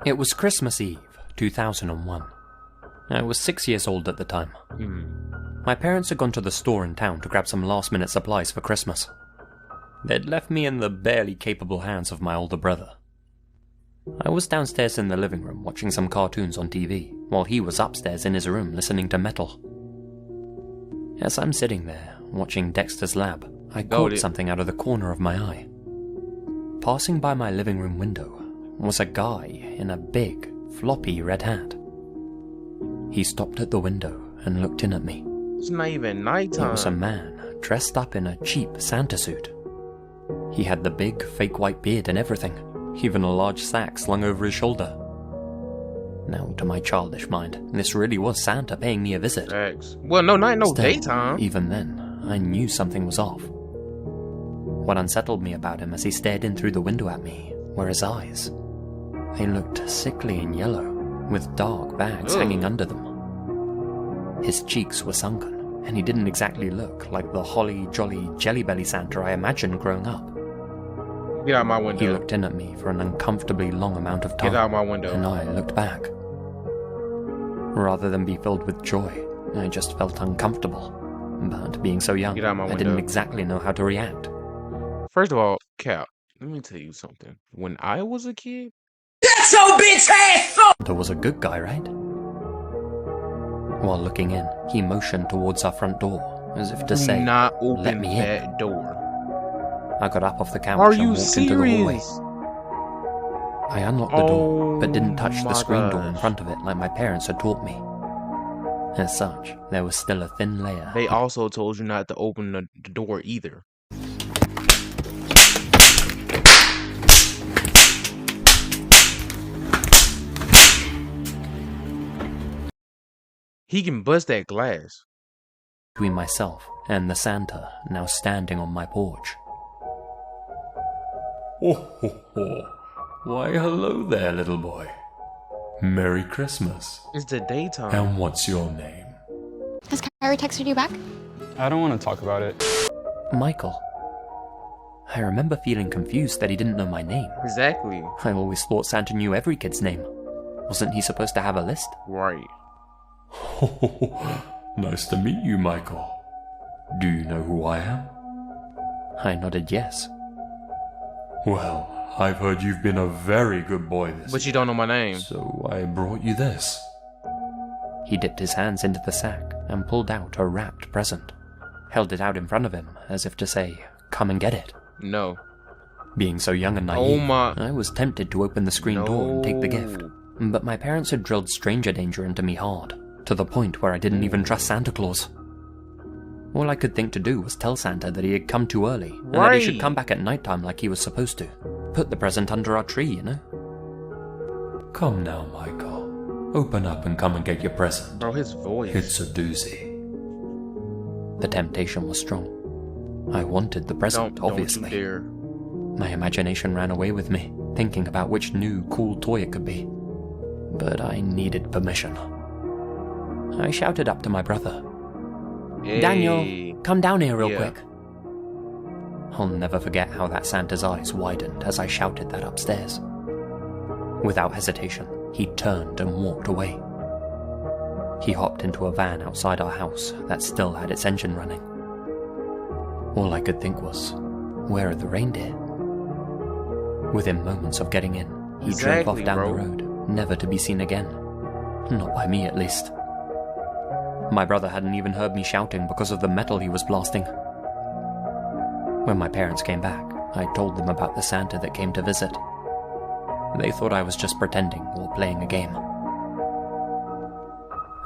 It was Christmas Eve, 2001. I was 6 years old at the time. My parents had gone to the store in town to grab some last-minute supplies for Christmas. They'd left me in the barely capable hands of my older brother. I was downstairs in the living room watching some cartoons on TV, while he was upstairs in his room listening to metal. As I'm sitting there, watching Dexter's Lab, I caught something out of the corner of my eye. Passing by my living room window was a guy in a big, floppy red hat. He stopped at the window and looked in at me. It's not even nighttime. It was a man dressed up in a cheap Santa suit. He had the big, fake white beard and everything, even a large sack slung over his shoulder. Now, to my childish mind, this really was Santa paying me a visit. Thanks. Well, no, not no Still, daytime. Even then, I knew something was off. What unsettled me about him as he stared in through the window at me were his eyes. They looked sickly and yellow, with dark bags hanging under them. His cheeks were sunken, and he didn't exactly look like the holly jolly jelly belly Santa I imagined growing up. Get out my window. He looked in at me for an uncomfortably long amount of time. Get out my window. And I looked back. Rather than be filled with joy, I just felt uncomfortable. But being so young, Get out my I didn't window. exactly know how to react. First of all, Cap, let me tell you something. When I was a kid, That's your bitch ass up! There was a good guy, right? While looking in, he motioned towards our front door, as if to do say, not "Let open me in." that door. I got up off the couch Are and you walked into the hallway. serious? I unlocked the door, but didn't touch the my screen door in gosh. front of it like my parents had taught me. As such, there was still a thin layer. They also told you not to open the door either. He can bust that glass. Between myself and the Santa now standing on my porch. Oh, ho, ho. Why, hello there, little boy. Merry Christmas. It's the daytime. And what's your name? Has Kyrie texted you back? I don't want to talk about it. Michael. I remember feeling confused that he didn't know my name. Exactly. I always thought Santa knew every kid's name. Wasn't he supposed to have a list? Right. Nice to meet you, Michael. Do you know who I am? I nodded yes. Well, I've heard you've been a very good boy this But you don't know my name. so I brought you this. He dipped his hands into the sack and pulled out a wrapped present. Held it out in front of him as if to say, "Come and get it." No. Being so young and Oh naive, my. I was tempted to open the screen door and take the gift. But my parents had drilled stranger danger into me hard, to the point where I didn't even trust Santa Claus. All I could think to do was tell Santa that he had come too early, and that he should come back at nighttime like he was supposed to. Put the present under our tree, you know? Come now, Michael. Open up and come and get your present. Bro, his voice. It's a doozy. The temptation was strong. I wanted the present, obviously. Don't you dare. My imagination ran away with me, thinking about which new, cool toy it could be. But I needed permission. I shouted up to my brother, "Daniel, Hey. come down here real Yeah. quick." I'll never forget how that Santa's eyes widened as I shouted that upstairs. Without hesitation, he turned and walked away. He hopped into a van outside our house that still had its engine running. All I could think was, where are the reindeer? Within moments of getting in, he drove off Exactly, down bro. the road, never to be seen again. Not by me, at least. My brother hadn't even heard me shouting because of the metal he was blasting. When my parents came back, I told them about the Santa that came to visit. They thought I was just pretending or playing a game.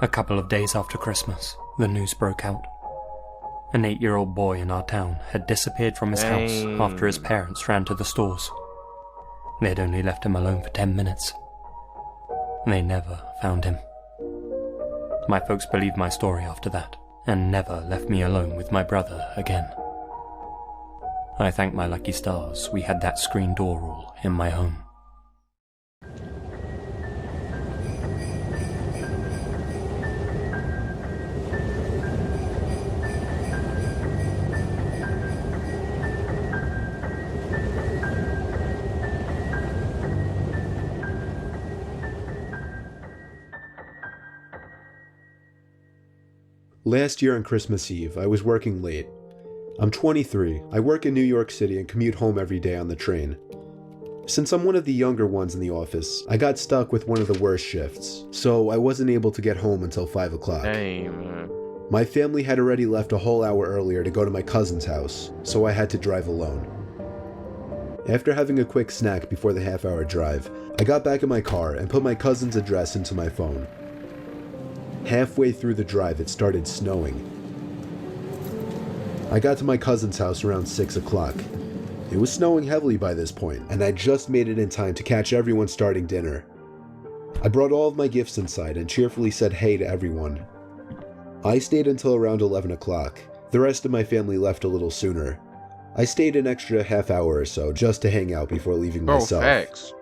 A couple of days after Christmas, the news broke out. An 8-year-old boy in our town had disappeared from his house Dang. after his parents ran to the stores. They had only left him alone for 10 minutes. They never found him. My folks believed my story after that, and never left me alone with my brother again. I thank my lucky stars we had that screen door rule in my home. Last year on Christmas Eve, I was working late. I'm 23, I work in New York City and commute home every day on the train. Since I'm one of the younger ones in the office, I got stuck with one of the worst shifts, so I wasn't able to get home until 5 o'clock. Dang, man. My family had already left a whole hour earlier to go to my cousin's house, so I had to drive alone. After having a quick snack before the half-hour drive, I got back in my car and put my cousin's address into my phone. Halfway through the drive, it started snowing. I got to my cousin's house around 6 o'clock. It was snowing heavily by this point, and I just made it in time to catch everyone starting dinner. I brought all of my gifts inside and cheerfully said hey to everyone. I stayed until around 11 o'clock. The rest of my family left a little sooner. I stayed an extra half hour or so just to hang out before leaving myself. Facts.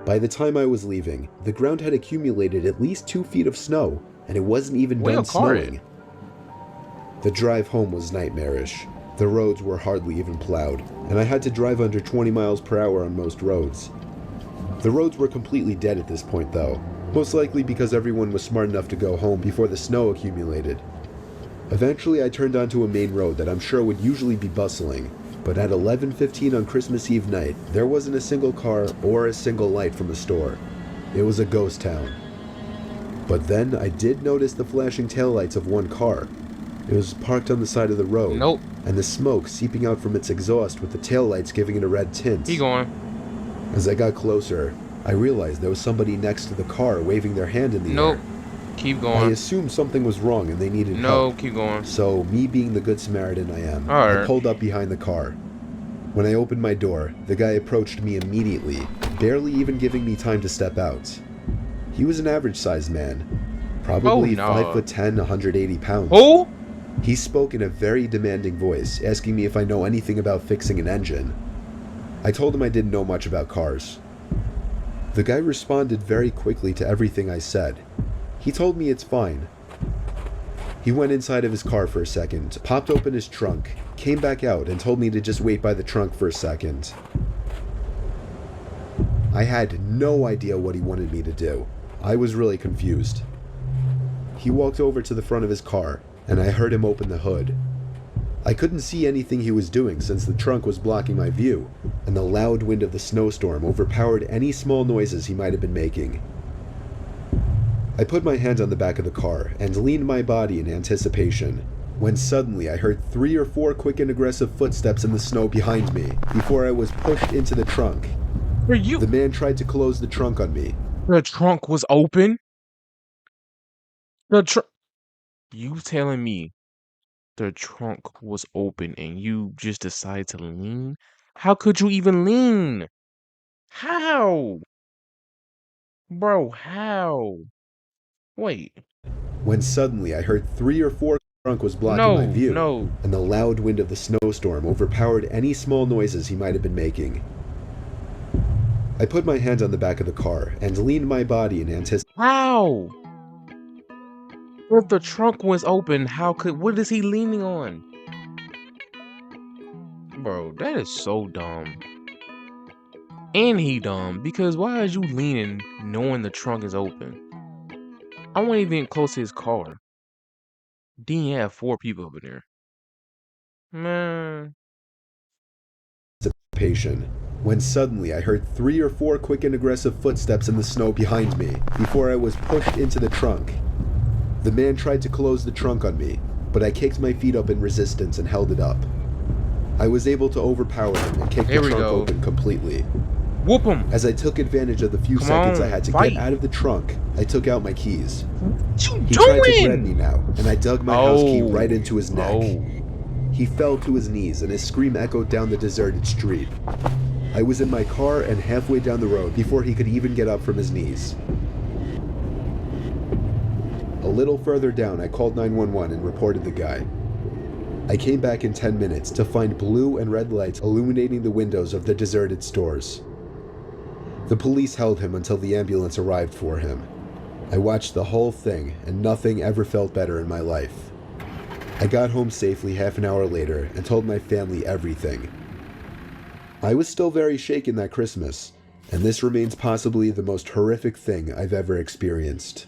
By the time I was leaving, the ground had accumulated at least 2 feet of snow, and it wasn't even done snowing. The drive home was nightmarish. The roads were hardly even plowed, and I had to drive under 20 miles per hour on most roads. The roads were completely dead at this point though, most likely because everyone was smart enough to go home before the snow accumulated. Eventually I turned onto a main road that I'm sure would usually be bustling, but at 11:15 on Christmas Eve night, there wasn't a single car or a single light from a store. It was a ghost town. But then I did notice the flashing taillights of one car. It was parked on the side of the road, Nope. and the smoke seeping out from its exhaust with the taillights giving it a red tint. Keep going. As I got closer, I realized there was somebody next to the car waving their hand in the Nope. air. Keep I going. assumed something was wrong and they needed No, help. keep going. So, me being the good Samaritan I am, Alright. I pulled up behind the car. When I opened my door, the guy approached me immediately, barely even giving me time to step out. He was an average-sized man, probably 5'10", 180 pounds. Who? He spoke in a very demanding voice, asking me if I know anything about fixing an engine. I told him I didn't know much about cars. The guy responded very quickly to everything I said. He told me it's fine. He went inside of his car for a second, popped open his trunk, came back out and told me to just wait by the trunk for a second. I had no idea what he wanted me to do. I was really confused. He walked over to the front of his car, and I heard him open the hood. I couldn't see anything he was doing since the trunk was blocking my view, and the loud wind of the snowstorm overpowered any small noises he might have been making. I put my hand on the back of the car and leaned my body in anticipation, when suddenly I heard 3 or 4 quick and aggressive footsteps in the snow behind me before I was pushed into the trunk. The man tried to close the trunk on me. The trunk was open? You telling me the trunk was open and you just decided to lean? How could you even lean? How? Bro, how? Wait. When suddenly I heard 3 or 4 trunk was blocking my view, and the loud wind of the snowstorm overpowered any small noises he might have been making. I put my hand on the back of the car and leaned my body in anticipation. How? If the trunk was open, what is he leaning on? Bro, that is so dumb. And he dumb, because why is you leaning knowing the trunk is open? I wasn't even get close to his car. Then you have 4 people over there. Man. When suddenly I heard 3 or 4 quick and aggressive footsteps in the snow behind me before I was pushed into the trunk. The man tried to close the trunk on me, but I kicked my feet up in resistance and held it up. I was able to overpower him and kick the trunk open completely. Whoop him! As I took advantage of the few seconds I had to get out of the trunk, I took out my keys. He tried to grab me now, and I dug my house key right into his neck. He fell to his knees, and his scream echoed down the deserted street. I was in my car and halfway down the road before he could even get up from his knees. A little further down, I called 911 and reported the guy. I came back in 10 minutes to find blue and red lights illuminating the windows of the deserted stores. The police held him until the ambulance arrived for him. I watched the whole thing, and nothing ever felt better in my life. I got home safely half an hour later and told my family everything. I was still very shaken that Christmas, and this remains possibly the most horrific thing I've ever experienced.